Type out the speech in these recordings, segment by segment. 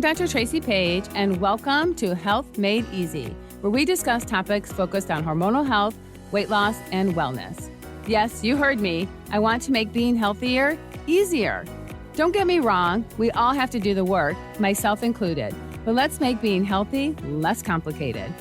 Dr. Tracy Page, and welcome to Health Made Easy, where we discuss topics focused on hormonal health, weight loss, and wellness. Yes, you heard me. I want to make being healthier easier. Don't get me wrong, we all have to do the work, myself included, but let's make being healthy less complicated.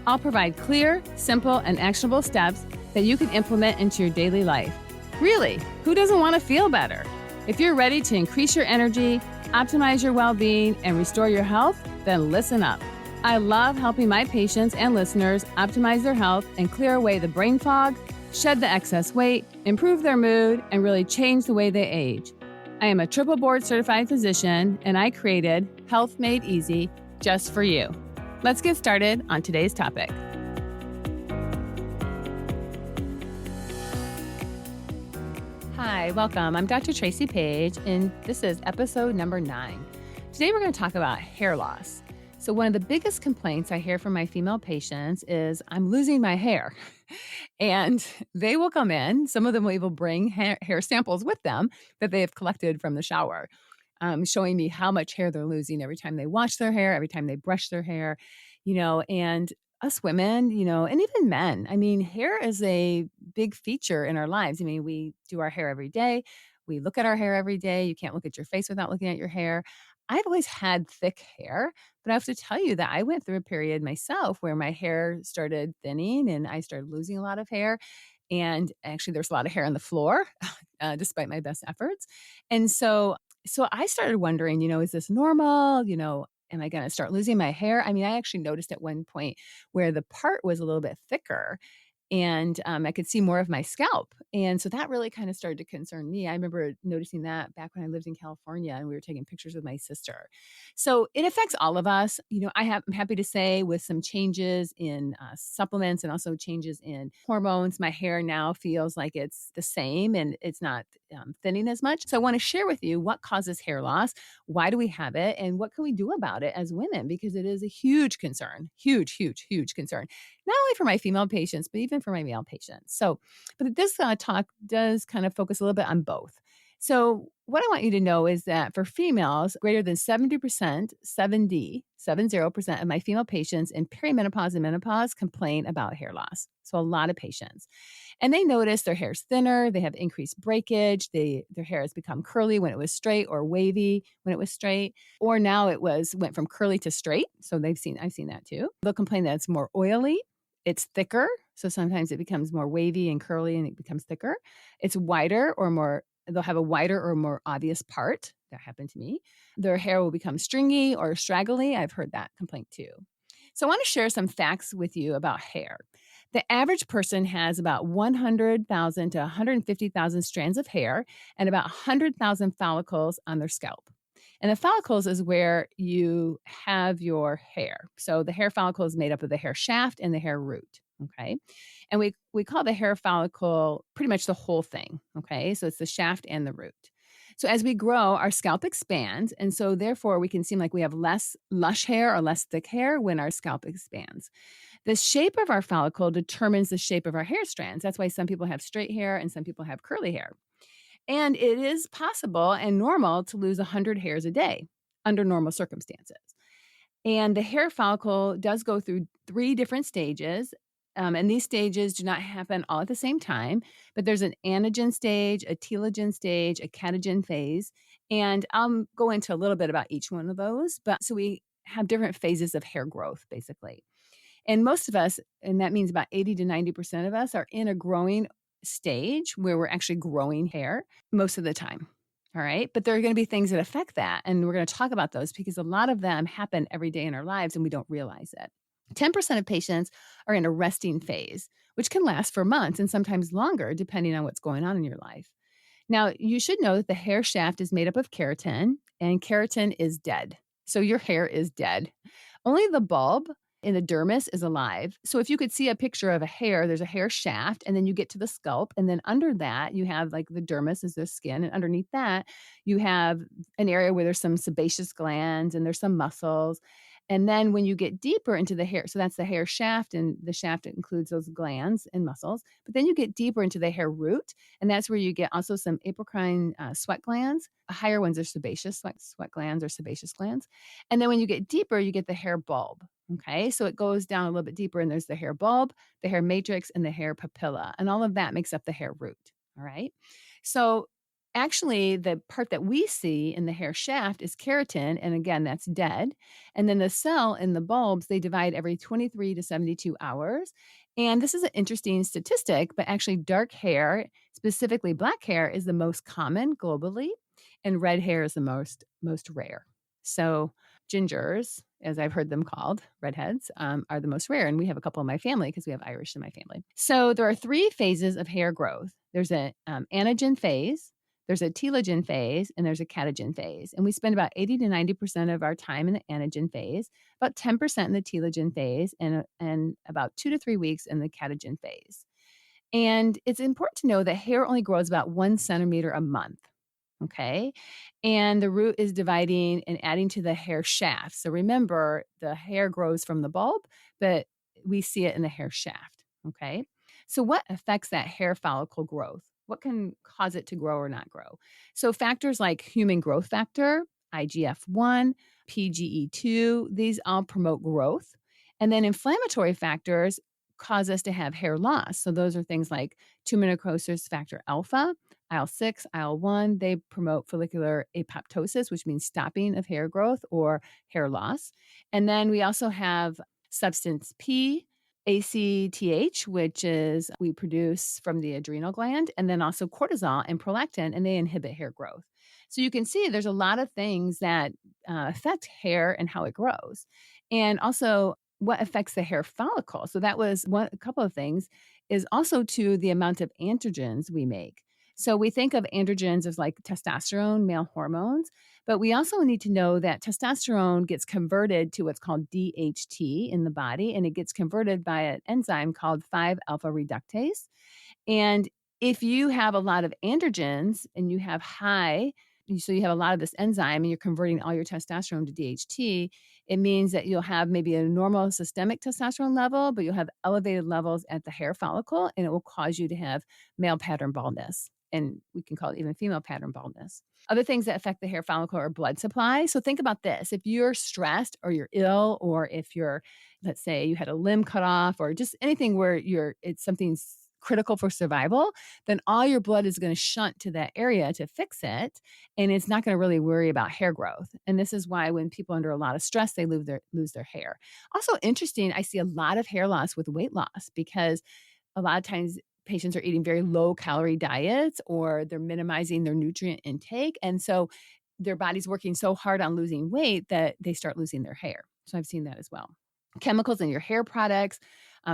I'll provide clear, simple, and actionable steps that you can implement into your daily life. Really, who doesn't want to feel better? If you're ready to increase your energy, optimize your well-being, and restore your health, then listen up. I love helping my patients and listeners optimize their health and clear away the brain fog, shed the excess weight, improve their mood, and really change the way they age. I am a triple board certified physician, and I created Health Made Easy just for you. Let's get started on today's topic. Hi, welcome. I'm Dr. Tracy Page, and this is episode number 9. Today we're going to talk about hair loss. So one of the biggest complaints I hear from my female patients is I'm losing my hair. And they will come in. Some of them will even bring hair samples with them that they have collected from the shower, showing me how much hair they're losing every time they wash their hair, every time they brush their hair, and us women, and even men. I mean, hair is a big feature in our lives. I mean, we do our hair every day. We look at our hair every day. You can't look at your face without looking at your hair. I've always had thick hair, but I have to tell you that I went through a period myself where my hair started thinning and I started losing a lot of hair. And actually, there's a lot of hair on the floor, despite my best efforts. And so I started wondering, is this normal? Am I going to start losing my hair? I mean, I actually noticed at one point where the part was a little bit thicker and I could see more of my scalp. And so that really kind of started to concern me. I remember noticing that back when I lived in California and we were taking pictures with my sister. So it affects all of us. I'm happy to say with some changes in supplements and also changes in hormones, my hair now feels like it's the same and it's not thinning as much. So I want to share with you what causes hair loss, why do we have it, and what can we do about it as women, because it is a huge concern, huge, huge, huge concern, not only for my female patients, but even for my male patients. But this talk does kind of focus a little bit on both. So what I want you to know is that for females, greater than 70% of my female patients in perimenopause and menopause complain about hair loss. So a lot of patients. And they notice their hair's thinner, they have increased breakage, their hair has become curly when it was straight or wavy when it was straight, or now went from curly to straight. So I've seen that too. They'll complain that it's more oily, it's thicker. So sometimes it becomes more wavy and curly and it becomes thicker. It's wider or more, they'll have a wider or more obvious part. That happened to me. Their hair will become stringy or straggly. I've heard that complaint too. So I want to share some facts with you about hair. The average person has about 100,000 to 150,000 strands of hair and about 100,000 follicles on their scalp. And the follicles is where you have your hair. So the hair follicle is made up of the hair shaft and the hair root. Okay. And we call the hair follicle pretty much the whole thing. Okay. So it's the shaft and the root. So as we grow, our scalp expands. And so therefore we can seem like we have less lush hair or less thick hair when our scalp expands. The shape of our follicle determines the shape of our hair strands. That's why some people have straight hair and some people have curly hair. And it is possible and normal to lose 100 hairs a day under normal circumstances. And the hair follicle does go through 3 different stages. And these stages do not happen all at the same time, but there's an anagen stage, a telogen stage, a catagen phase. And I'll go into a little bit about each one of those. But so we have different phases of hair growth, basically. And most of us, and that means about 80 to 90% of us, are in a growing stage where we're actually growing hair most of the time. All right. But there are going to be things that affect that. And we're going to talk about those because a lot of them happen every day in our lives and we don't realize it. 10% of patients are in a resting phase, which can last for months and sometimes longer, depending on what's going on in your life. Now, you should know that the hair shaft is made up of keratin, and keratin is dead. So your hair is dead. Only the bulb in the dermis is alive. So if you could see a picture of a hair, there's a hair shaft, and then you get to the scalp, and then under that, you have like the dermis is the skin, and underneath that, you have an area where there's some sebaceous glands and there's some muscles. And then when you get deeper into the hair, so that's the hair shaft, and the shaft includes those glands and muscles. But then you get deeper into the hair root, and that's where you get also some apocrine sweat glands. Higher ones are sebaceous sweat glands or sebaceous glands. And then when you get deeper, you get the hair bulb. Okay, so it goes down a little bit deeper, and there's the hair bulb, the hair matrix, and the hair papilla. And all of that makes up the hair root. All right. So actually, the part that we see in the hair shaft is keratin. And again, that's dead. And then the cell in the bulbs, they divide every 23 to 72 hours. And this is an interesting statistic, but actually, dark hair, specifically black hair, is the most common globally, and red hair is the most rare. So, gingers, as I've heard them called, redheads, are the most rare. And we have a couple in my family because we have Irish in my family. So, there are 3 phases of hair growth. There's an anagen phase, there's a telogen phase, and there's a catagen phase. And we spend about 80 to 90% of our time in the anagen phase, about 10% in the telogen phase, and about 2 to 3 weeks in the catagen phase. And it's important to know that hair only grows about 1 centimeter a month. Okay. And the root is dividing and adding to the hair shaft. So remember, the hair grows from the bulb, but we see it in the hair shaft. Okay. So, what affects that hair follicle growth? What can cause it to grow or not grow? So, factors like human growth factor, IGF-1, PGE2, these all promote growth. And then inflammatory factors cause us to have hair loss. So, those are things like tumor necrosis factor alpha, IL-6, IL-1, they promote follicular apoptosis, which means stopping of hair growth or hair loss. And then we also have substance P, ACTH, which is we produce from the adrenal gland, and then also cortisol and prolactin, and they inhibit hair growth. So you can see there's a lot of things that affect hair and how it grows. And also what affects the hair follicle. So that was a couple of things is also to the amount of androgens we make. So we think of androgens as like testosterone, male hormones, but we also need to know that testosterone gets converted to what's called DHT in the body, and it gets converted by an enzyme called 5-alpha reductase. And if you have a lot of androgens and you have so you have a lot of this enzyme and you're converting all your testosterone to DHT, it means that you'll have maybe a normal systemic testosterone level, but you'll have elevated levels at the hair follicle, and it will cause you to have male pattern baldness. And we can call it even female pattern baldness. Other things that affect the hair follicle are blood supply. So think about this. If you're stressed or you're ill, or if let's say you had a limb cut off, or just anything where it's something critical for survival, then all your blood is going to shunt to that area to fix it. And it's not going to really worry about hair growth. And this is why when people are under a lot of stress, they lose their hair. Also interesting, I see a lot of hair loss with weight loss because a lot of times patients are eating very low calorie diets or they're minimizing their nutrient intake. And so their body's working so hard on losing weight that they start losing their hair. So I've seen that as well. Chemicals in your hair products,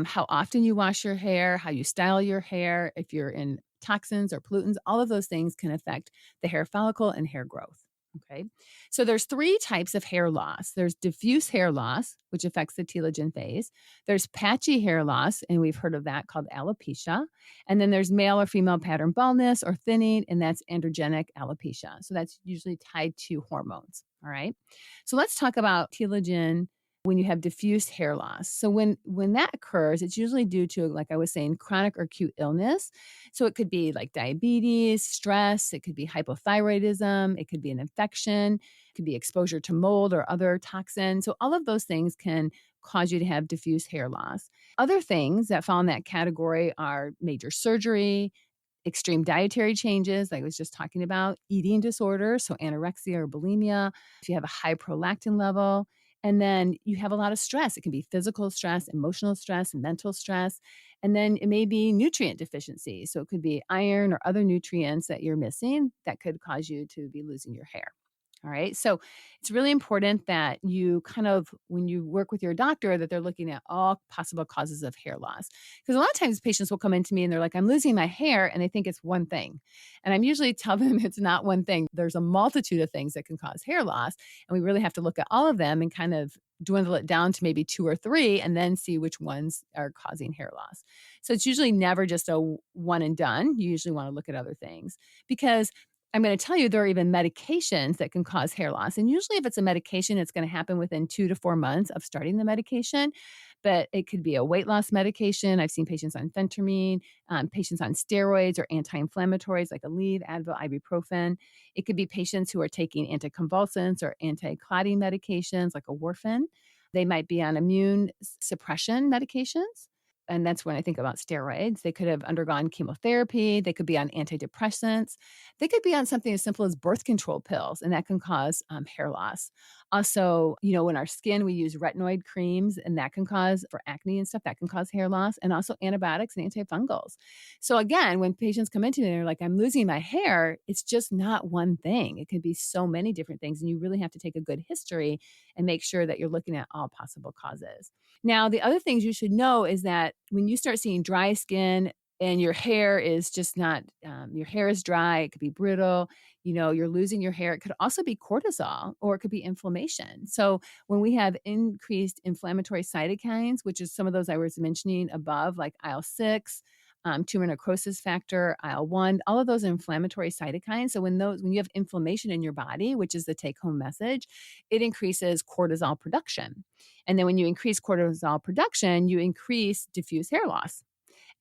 how often you wash your hair, how you style your hair, if you're in toxins or pollutants, all of those things can affect the hair follicle and hair growth. Okay. So there's 3 types of hair loss. There's diffuse hair loss, which affects the telogen phase. There's patchy hair loss, and we've heard of that called alopecia. And then there's male or female pattern baldness or thinning, and that's androgenic alopecia. So that's usually tied to hormones. All right. So let's talk about telogen when you have diffuse hair loss. So when that occurs, it's usually due to, like I was saying, chronic or acute illness. So it could be like diabetes, stress, it could be hypothyroidism, it could be an infection, it could be exposure to mold or other toxins. So all of those things can cause you to have diffuse hair loss. Other things that fall in that category are major surgery, extreme dietary changes, like I was just talking about, eating disorders, so anorexia or bulimia, if you have a high prolactin level, and then you have a lot of stress. It can be physical stress, emotional stress, mental stress, and then it may be nutrient deficiency. So it could be iron or other nutrients that you're missing that could cause you to be losing your hair. All right. So it's really important that you when you work with your doctor, that they're looking at all possible causes of hair loss. Because a lot of times patients will come into me and they're like, I'm losing my hair, and they think it's one thing. And I'm usually tell them it's not one thing. There's a multitude of things that can cause hair loss. And we really have to look at all of them and kind of dwindle it down to maybe 2 or 3 and then see which ones are causing hair loss. So it's usually never just a one and done. You usually want to look at other things because I'm going to tell you there are even medications that can cause hair loss. And usually, if it's a medication, it's going to happen within 2 to 4 months of starting the medication. But it could be a weight loss medication. I've seen patients on phentermine, patients on steroids or anti inflammatories like Aleve, Advil, ibuprofen. It could be patients who are taking anticonvulsants or anti clotting medications like a warfarin. They might be on immune suppression medications. And that's when I think about steroids. They could have undergone chemotherapy. They could be on antidepressants. They could be on something as simple as birth control pills, and that can cause hair loss. Also, in our skin, we use retinoid creams, and that can cause, for acne and stuff, that can cause hair loss, and also antibiotics and antifungals. So, again, when patients come into me and they're like, I'm losing my hair, it's just not one thing. It could be so many different things, and you really have to take a good history and make sure that you're looking at all possible causes. Now, the other things you should know is that when you start seeing dry skin and your hair is just not, your hair is dry, it could be brittle, you're losing your hair. It could also be cortisol or it could be inflammation. So when we have increased inflammatory cytokines, which is some of those I was mentioning above, like IL-6, tumor necrosis factor, IL-1, all of those are inflammatory cytokines. So when you have inflammation in your body, which is the take-home message, it increases cortisol production. And then when you increase cortisol production, you increase diffuse hair loss.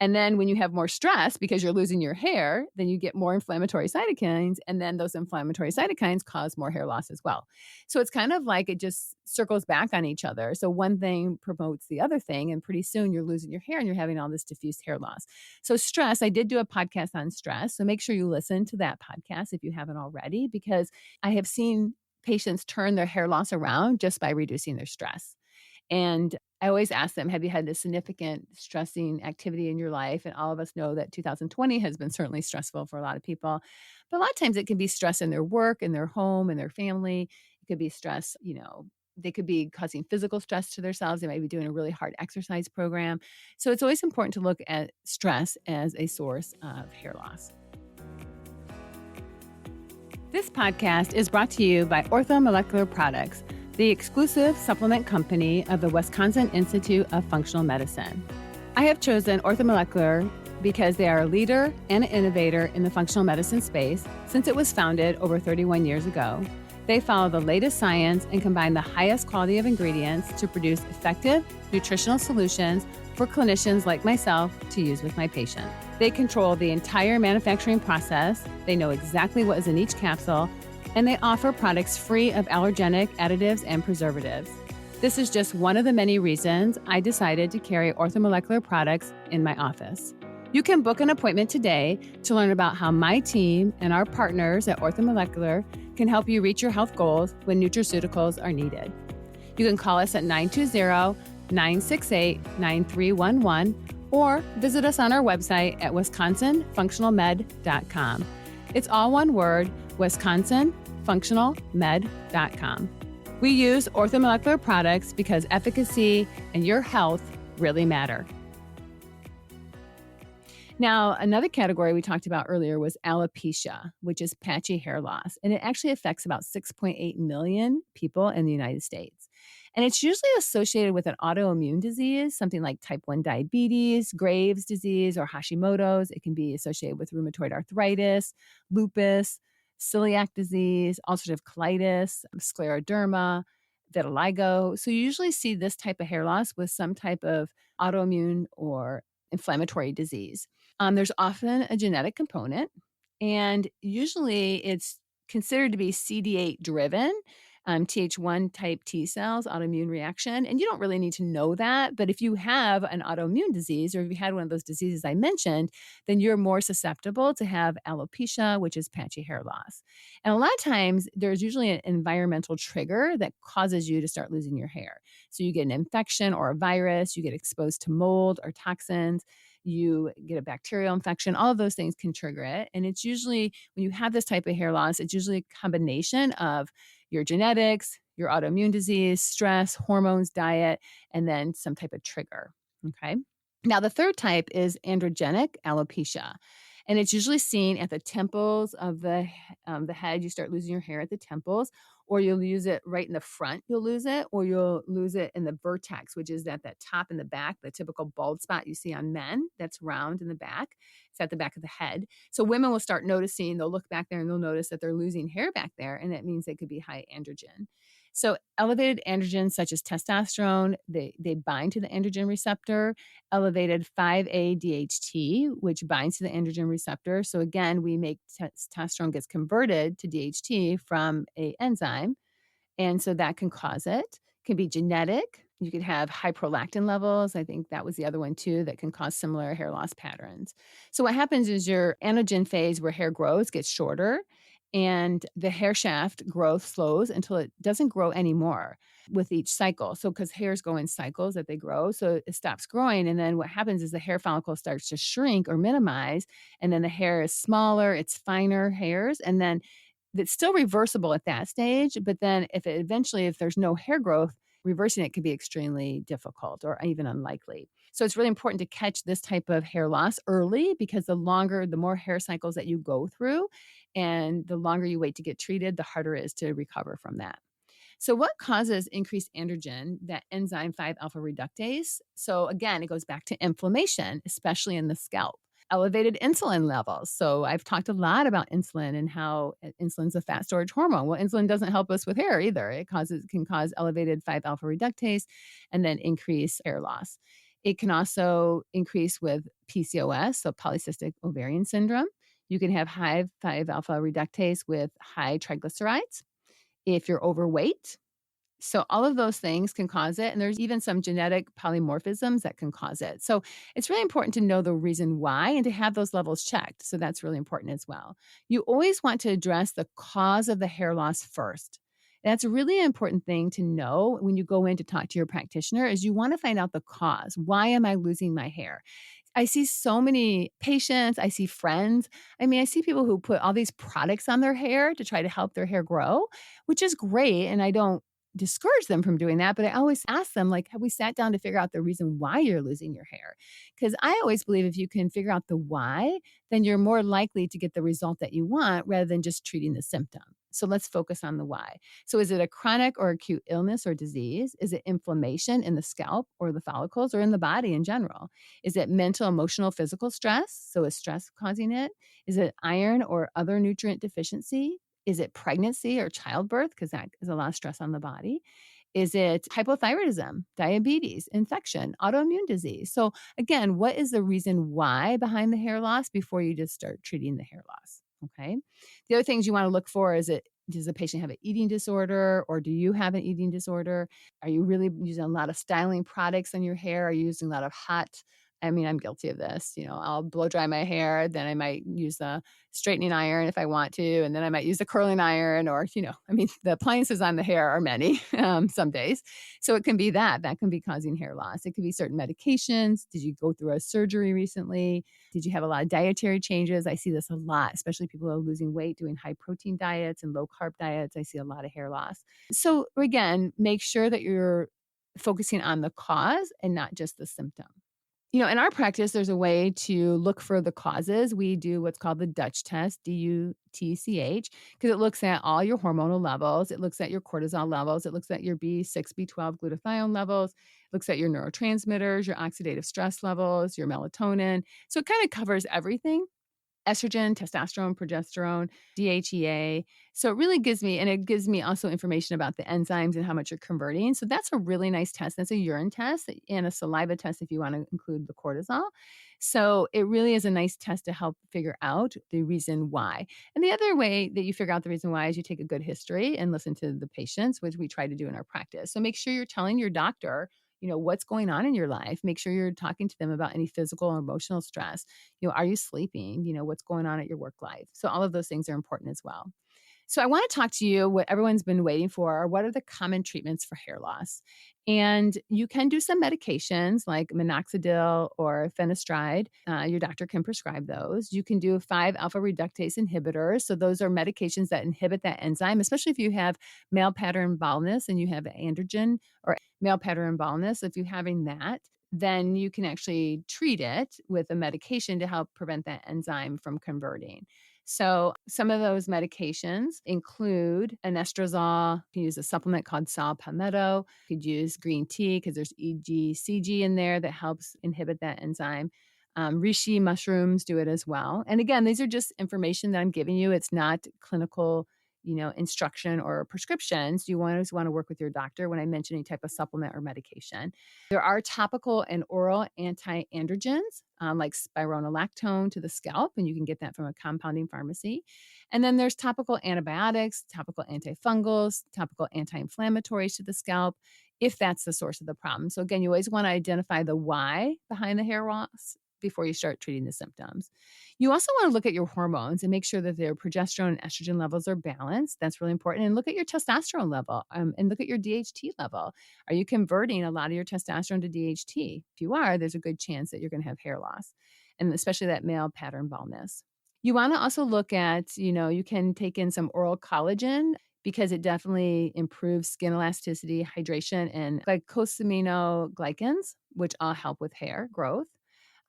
And then when you have more stress because you're losing your hair, then you get more inflammatory cytokines. And then those inflammatory cytokines cause more hair loss as well. So it's kind of like it just circles back on each other. So one thing promotes the other thing. And pretty soon you're losing your hair and you're having all this diffuse hair loss. So stress, I did do a podcast on stress. So make sure you listen to that podcast if you haven't already, because I have seen patients turn their hair loss around just by reducing their stress. And I always ask them, have you had a significant stressing activity in your life? And all of us know that 2020 has been certainly stressful for a lot of people. But a lot of times it can be stress in their work, in their home, in their family. It could be stress, they could be causing physical stress to themselves. They might be doing a really hard exercise program. So it's always important to look at stress as a source of hair loss. This podcast is brought to you by Orthomolecular Products, the exclusive supplement company of the Wisconsin Institute of Functional Medicine. I have chosen Orthomolecular because they are a leader and an innovator in the functional medicine space since it was founded over 31 years ago. They follow the latest science and combine the highest quality of ingredients to produce effective nutritional solutions for clinicians like myself to use with my patient. They control the entire manufacturing process. They know exactly what is in each capsule, and they offer products free of allergenic additives and preservatives. This is just one of the many reasons I decided to carry Orthomolecular products in my office. You can book an appointment today to learn about how my team and our partners at Orthomolecular can help you reach your health goals when nutraceuticals are needed. You can call us at 920-968-9311 or visit us on our website at wisconsinfunctionalmed.com. It's all one word, wisconsinfunctionalmed.com. We use Orthomolecular products because efficacy and your health really matter. Now, another category we talked about earlier was alopecia, which is patchy hair loss. And it actually affects about 6.8 million people in the United States. And it's usually associated with an autoimmune disease, something like type 1 diabetes, Graves' disease, or Hashimoto's. It can be associated with rheumatoid arthritis, lupus, celiac disease, ulcerative colitis, scleroderma, vitiligo. So you usually see this type of hair loss with some type of autoimmune or inflammatory disease. There's often a genetic component, and usually it's considered to be CD8 driven, Th1 type T cells, autoimmune reaction. And you don't really need to know that. But if you have an autoimmune disease, or if you had one of those diseases I mentioned, then you're more susceptible to have alopecia, which is patchy hair loss. And a lot of times there's usually an environmental trigger that causes you to start losing your hair. So you get an infection or a virus, you get exposed to mold or toxins, you get a bacterial infection, all of those things can trigger it. And it's usually, when you have this type of hair loss, it's usually a combination of your genetics, your autoimmune disease, stress, hormones, diet, and then some type of trigger. Okay. Now, the third type is androgenic alopecia. And it's usually seen at the temples of the head. You start losing your hair at the temples, or you'll use it right in the front, you'll lose it, or you'll lose it in the vertex, which is at that top in the back, the typical bald spot you see on men that's round in the back. It's at the back of the head. So women will start noticing, they'll look back there and they'll notice that they're losing hair back there, and that means they could be high androgen. So elevated androgens such as testosterone, they bind to the androgen receptor. Elevated 5-ADHT, which binds to the androgen receptor. So again, we make testosterone gets converted to DHT from a enzyme, and so that can cause it. It can be genetic. You could have high prolactin levels. I think that was the other one too that can cause similar hair loss patterns. So what happens is your anagen phase where hair grows gets shorter, and the hair shaft growth slows until it doesn't grow anymore with each cycle. So because hairs go in cycles that they grow, so it stops growing. And then what happens is the hair follicle starts to shrink or minimize, and then the hair is smaller, it's finer hairs, and then it's still reversible at that stage. But then if there's no hair growth, reversing it can be extremely difficult or even unlikely. So it's really important to catch this type of hair loss early, because the more hair cycles that you go through and the longer you wait to get treated, the harder it is to recover from that. So what causes increased androgen? That enzyme 5-alpha reductase. So again, it goes back to inflammation, especially in the scalp. Elevated insulin levels. So I've talked a lot about insulin and how insulin's a fat storage hormone. Well, insulin doesn't help us with hair either. It can cause elevated 5-alpha reductase and then increase hair loss. It can also increase with PCOS, so polycystic ovarian syndrome. You can have high 5-alpha reductase with high triglycerides if you're overweight. So all of those things can cause it. And there's even some genetic polymorphisms that can cause it. So it's really important to know the reason why and to have those levels checked. So that's really important as well. You always want to address the cause of the hair loss first. That's a really important thing to know when you go in to talk to your practitioner, is you want to find out the cause. Why am I losing my hair? I see so many patients, I see friends. I mean, I see people who put all these products on their hair to try to help their hair grow, which is great. And I don't discourage them from doing that, but I always ask them, like, have we sat down to figure out the reason why you're losing your hair? Because I always believe if you can figure out the why, then you're more likely to get the result that you want rather than just treating the symptom. So let's focus on the why. So is it a chronic or acute illness or disease? Is it inflammation in the scalp or the follicles or in the body in general? Is it mental, emotional, physical stress? So is stress causing it? Is it iron or other nutrient deficiency? Is it pregnancy or childbirth? Because that is a lot of stress on the body. Is it hypothyroidism, diabetes, infection, autoimmune disease? So again, what is the reason why behind the hair loss before you just start treating the hair loss? Okay. The other things you want to look for is, does the patient have an eating disorder, or do you have an eating disorder? Are you really using a lot of styling products on your hair? Are you using a lot of I'm guilty of this. I'll blow dry my hair, then I might use a straightening iron if I want to, and then I might use a curling iron, or, the appliances on the hair are many some days. So it can be that can be causing hair loss. It could be certain medications. Did you go through a surgery recently? Did you have a lot of dietary changes? I see this a lot, especially people who are losing weight, doing high protein diets and low carb diets. I see a lot of hair loss. So again, make sure that you're focusing on the cause and not just the symptom. In our practice, there's a way to look for the causes. We do what's called the Dutch test, DUTCH, because it looks at all your hormonal levels. It looks at your cortisol levels. It looks at your B6, B12 glutathione levels. It looks at your neurotransmitters, your oxidative stress levels, your melatonin. So it kind of covers everything. Estrogen, testosterone, progesterone, DHEA. So it really gives me also information about the enzymes and how much you're converting. So that's a really nice test. That's a urine test and a saliva test if you want to include the cortisol. So it really is a nice test to help figure out the reason why. And the other way that you figure out the reason why is you take a good history and listen to the patients, which we try to do in our practice. So make sure you're telling your doctor what's going on in your life. Make sure you're talking to them about any physical or emotional stress. Are you sleeping? What's going on at your work life? So all of those things are important as well. So I want to talk to you, what everyone's been waiting for, what are the common treatments for hair loss? And you can do some medications like minoxidil or fenestride. Your doctor can prescribe those. You can do 5-alpha reductase inhibitors. So those are medications that inhibit that enzyme, especially if you have male pattern baldness and you have androgen or male pattern baldness. If you're having that, then you can actually treat it with a medication to help prevent that enzyme from converting. So some of those medications include an estradiol. You can use a supplement called saw palmetto. You could use green tea because there's EGCG in there that helps inhibit that enzyme. Reishi mushrooms do it as well. And again, these are just information that I'm giving you. It's not clinical, instruction or prescriptions. You always want to work with your doctor when I mention any type of supplement or medication. There are topical and oral anti-androgens, like spironolactone to the scalp, and you can get that from a compounding pharmacy. And then there's topical antibiotics, topical antifungals, topical anti-inflammatories to the scalp, if that's the source of the problem. So again, you always want to identify the why behind the hair loss before you start treating the symptoms. You also want to look at your hormones and make sure that their progesterone and estrogen levels are balanced. That's really important. And look at your testosterone level, and look at your DHT level. Are you converting a lot of your testosterone to DHT? If you are, there's a good chance that you're going to have hair loss, and especially that male pattern baldness. You want to also look at, you can take in some oral collagen because it definitely improves skin elasticity, hydration, and glycosaminoglycans, which all help with hair growth.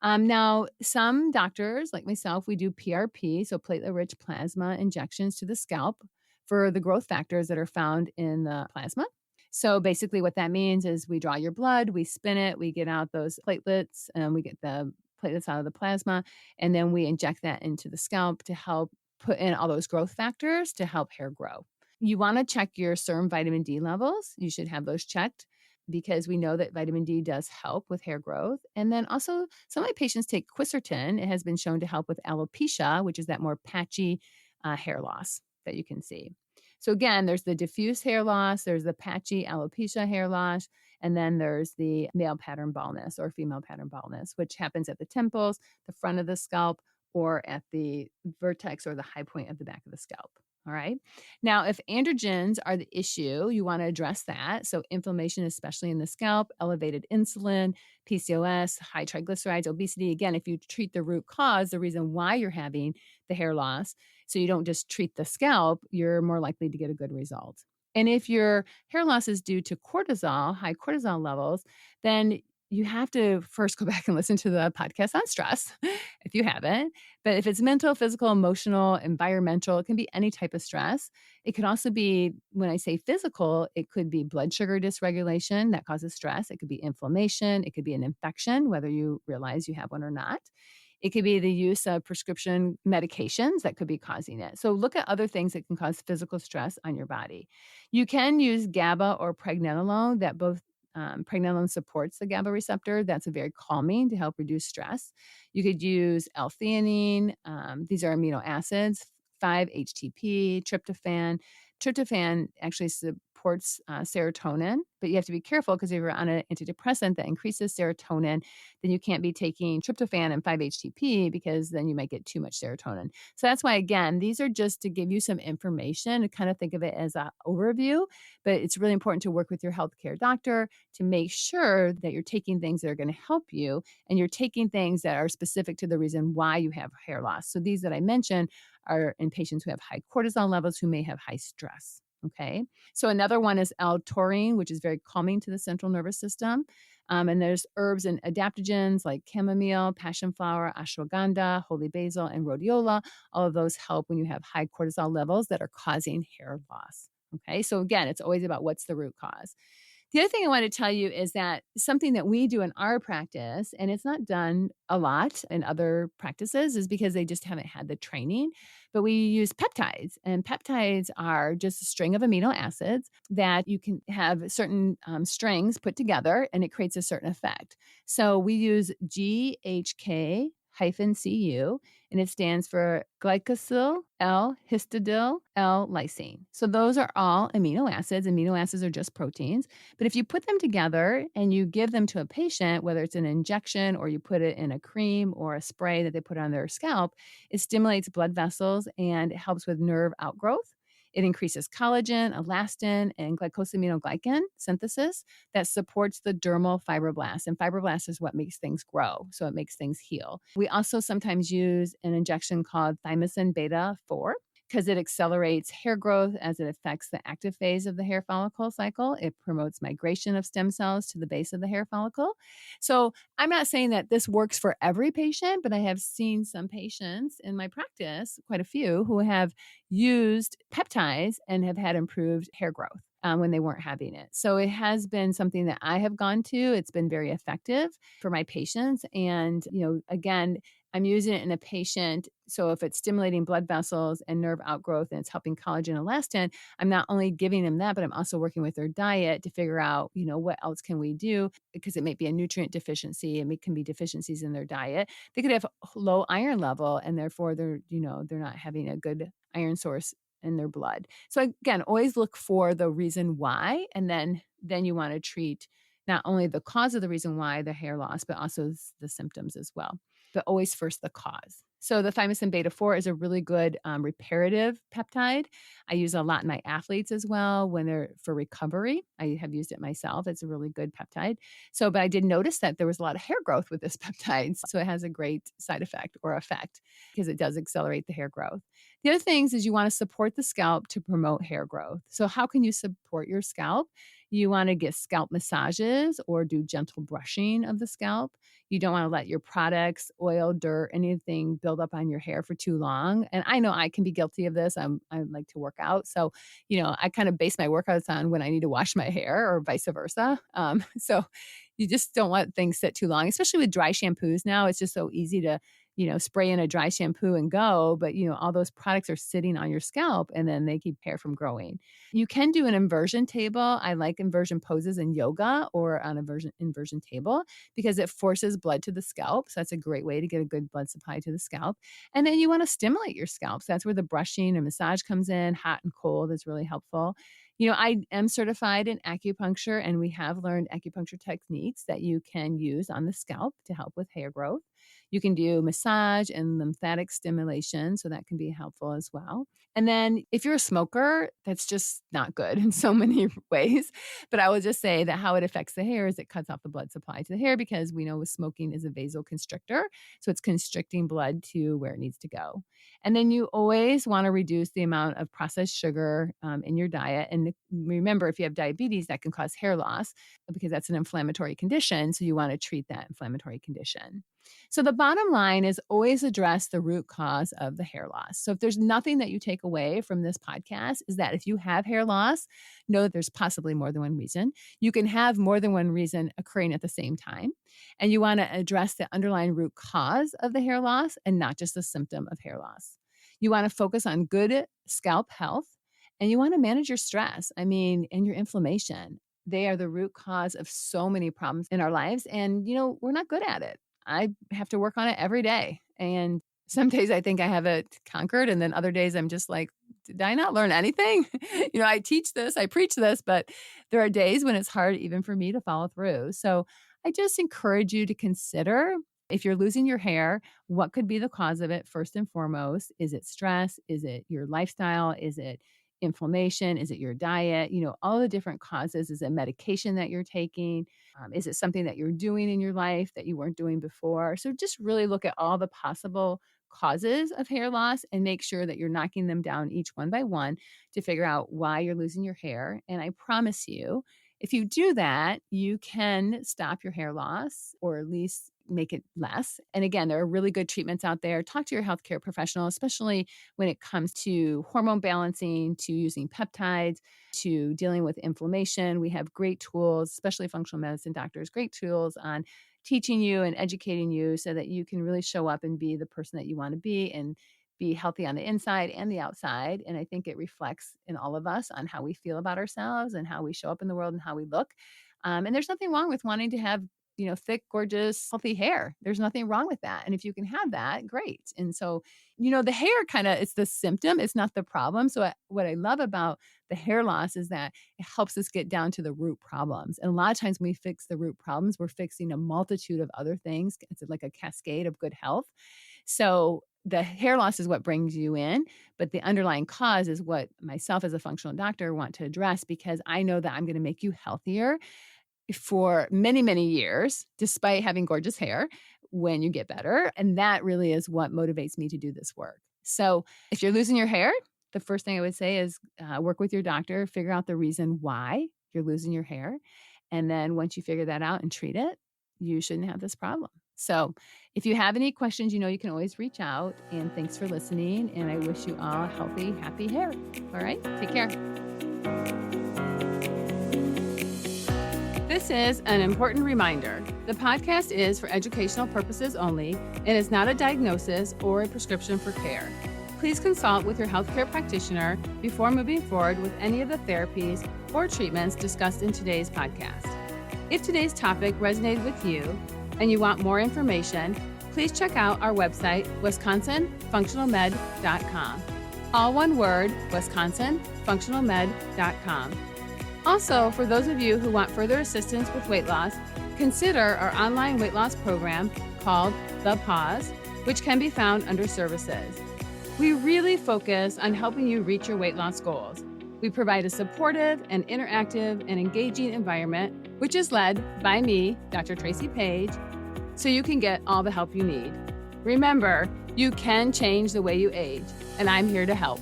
Now, some doctors, like myself, we do PRP, so platelet-rich plasma injections to the scalp for the growth factors that are found in the plasma. So basically what that means is we draw your blood, we spin it, we get out those platelets, and we get the platelets out of the plasma, and then we inject that into the scalp to help put in all those growth factors to help hair grow. You want to check your serum vitamin D levels. You should have those checked because we know that vitamin D does help with hair growth. And then also, some of my patients take quercetin. It has been shown to help with alopecia, which is that more patchy hair loss that you can see. So again, there's the diffuse hair loss, there's the patchy alopecia hair loss, and then there's the male pattern baldness or female pattern baldness, which happens at the temples, the front of the scalp, or at the vertex or the high point of the back of the scalp. All right. Now, if androgens are the issue, you want to address that. So inflammation, especially in the scalp, elevated insulin, PCOS, high triglycerides, obesity. Again, if you treat the root cause, the reason why you're having the hair loss, so you don't just treat the scalp, you're more likely to get a good result. And if your hair loss is due to cortisol, high cortisol levels, then you have to first go back and listen to the podcast on stress if you haven't. But if it's mental, physical, emotional, environmental, it can be any type of stress. It could also be, when I say physical, it could be blood sugar dysregulation that causes stress. It could be inflammation. It could be an infection, whether you realize you have one or not. It could be the use of prescription medications that could be causing it. So look at other things that can cause physical stress on your body. You can use GABA or pregnenolone. That both pregnenolone supports the GABA receptor. That's a very calming to help reduce stress. You could use L-theanine. These are amino acids, 5-HTP, tryptophan. Tryptophan actually supports serotonin, but you have to be careful because if you're on an antidepressant that increases serotonin, then you can't be taking tryptophan and 5-HTP because then you might get too much serotonin. So that's why, again, these are just to give you some information and kind of think of it as an overview, but it's really important to work with your healthcare doctor to make sure that you're taking things that are going to help you and you're taking things that are specific to the reason why you have hair loss. So these that I mentioned are in patients who have high cortisol levels, who may have high stress. Okay. So another one is L-Taurine, which is very calming to the central nervous system. And there's herbs and adaptogens like chamomile, passion flower, ashwagandha, holy basil, and rhodiola. All of those help when you have high cortisol levels that are causing hair loss. Okay. So again, it's always about what's the root cause. The other thing I want to tell you is that something that we do in our practice, and it's not done a lot in other practices, is because they just haven't had the training, but we use peptides. And peptides are just a string of amino acids that you can have certain strings put together, and it creates a certain effect. So we use GHK-CU, and it stands for glycosyl L-histidyl L-lysine. So those are all amino acids. Amino acids are just proteins. But if you put them together and you give them to a patient, whether it's an injection or you put it in a cream or a spray that they put on their scalp, it stimulates blood vessels and it helps with nerve outgrowth. It increases collagen, elastin, and glycosaminoglycan synthesis that supports the dermal fibroblasts. And fibroblasts is what makes things grow, so it makes things heal. We also sometimes use an injection called thymosin beta 4, because it accelerates hair growth as it affects the active phase of the hair follicle cycle. It promotes migration of stem cells to the base of the hair follicle. So I'm not saying that this works for every patient, but I have seen some patients in my practice, quite a few, who have used peptides and have had improved hair growth when they weren't having it. So it has been something that I have gone to. It's been very effective for my patients. And, again, I'm using it in a patient. So if it's stimulating blood vessels and nerve outgrowth and it's helping collagen and elastin, I'm not only giving them that, but I'm also working with their diet to figure out, what else can we do, because it may be a nutrient deficiency and it can be deficiencies in their diet. They could have low iron level and therefore they're not having a good iron source in their blood. So again, always look for the reason why, and then you want to treat not only the cause of the reason why, the hair loss, but also the symptoms as well. But always first the cause. So the thymosin beta-4 is a really good reparative peptide. I use a lot in my athletes as well when they're for recovery. I have used it myself. It's a really good peptide. But I did notice that there was a lot of hair growth with this peptide. So it has a great side effect or effect because it does accelerate the hair growth. The other things is you want to support the scalp to promote hair growth. So how can you support your scalp? You want to get scalp massages or do gentle brushing of the scalp. You don't want to let your products, oil, dirt, anything build up on your hair for too long. And I know I can be guilty of this. I like to work out. So, I kind of base my workouts on when I need to wash my hair or vice versa. So you just don't let things sit too long, especially with dry shampoos now. It's just so easy to spray in a dry shampoo and go. But, all those products are sitting on your scalp and then they keep hair from growing. You can do an inversion table. I like inversion poses in yoga or on a inversion table because it forces blood to the scalp. So that's a great way to get a good blood supply to the scalp. And then you want to stimulate your scalp. So that's where the brushing and massage comes in. Hot and cold is really helpful. I am certified in acupuncture, and we have learned acupuncture techniques that you can use on the scalp to help with hair growth. You can do massage and lymphatic stimulation, so that can be helpful as well. And then if you're a smoker, that's just not good in so many ways. But I will just say that how it affects the hair is it cuts off the blood supply to the hair because we know smoking is a vasoconstrictor. So it's constricting blood to where it needs to go. And then you always want to reduce the amount of processed sugar in your diet. And remember, if you have diabetes, that can cause hair loss because that's an inflammatory condition. So you want to treat that inflammatory condition. So the bottom line is always address the root cause of the hair loss. So if there's nothing that you take away from this podcast is that if you have hair loss, know that there's possibly more than one reason. You can have more than one reason occurring at the same time. And you want to address the underlying root cause of the hair loss and not just the symptom of hair loss. You want to focus on good scalp health and you want to manage your stress, and your inflammation. They are the root cause of so many problems in our lives. And, we're not good at it. I have to work on it every day. And some days I think I have it conquered. And then other days I'm just like, did I not learn anything? I teach this, I preach this, but there are days when it's hard even for me to follow through. So I just encourage you to consider if you're losing your hair, what could be the cause of it first and foremost? Is it stress? Is it your lifestyle? Is it inflammation? Is it your diet? All the different causes. Is it medication that you're taking? Is it something that you're doing in your life that you weren't doing before? So just really look at all the possible causes of hair loss and make sure that you're knocking them down each one by one to figure out why you're losing your hair. And I promise you, if you do that, you can stop your hair loss or at least make it less. And again, there are really good treatments out there. Talk to your healthcare professional, especially when it comes to hormone balancing, to using peptides, to dealing with inflammation. We have great tools, especially functional medicine doctors, great tools on teaching you and educating you so that you can really show up and be the person that you want to be and be healthy on the inside and the outside. And I think it reflects in all of us on how we feel about ourselves and how we show up in the world and how we look. And there's nothing wrong with wanting to have thick, gorgeous, healthy hair. There's nothing wrong with that. And if you can have that, great. And so, the hair it's the symptom. It's not the problem. So what I love about the hair loss is that it helps us get down to the root problems. And a lot of times when we fix the root problems, we're fixing a multitude of other things. It's like a cascade of good health. So the hair loss is what brings you in, but the underlying cause is what myself as a functional doctor want to address because I know that I'm going to make you healthier for many, many years, despite having gorgeous hair when you get better. And that really is what motivates me to do this work. So if you're losing your hair, the first thing I would say is work with your doctor, figure out the reason why you're losing your hair. And then once you figure that out and treat it, you shouldn't have this problem. So if you have any questions, you can always reach out. And thanks for listening. And I wish you all healthy, happy hair. All right, take care. This is an important reminder. The podcast is for educational purposes only and is not a diagnosis or a prescription for care. Please consult with your healthcare practitioner before moving forward with any of the therapies or treatments discussed in today's podcast. If today's topic resonated with you and you want more information, please check out our website, wisconsinfunctionalmed.com. All one word, wisconsinfunctionalmed.com. Also, for those of you who want further assistance with weight loss, consider our online weight loss program called The Pause, which can be found under Services. We really focus on helping you reach your weight loss goals. We provide a supportive and interactive and engaging environment, which is led by me, Dr. Tracy Page, so you can get all the help you need. Remember, you can change the way you age, and I'm here to help.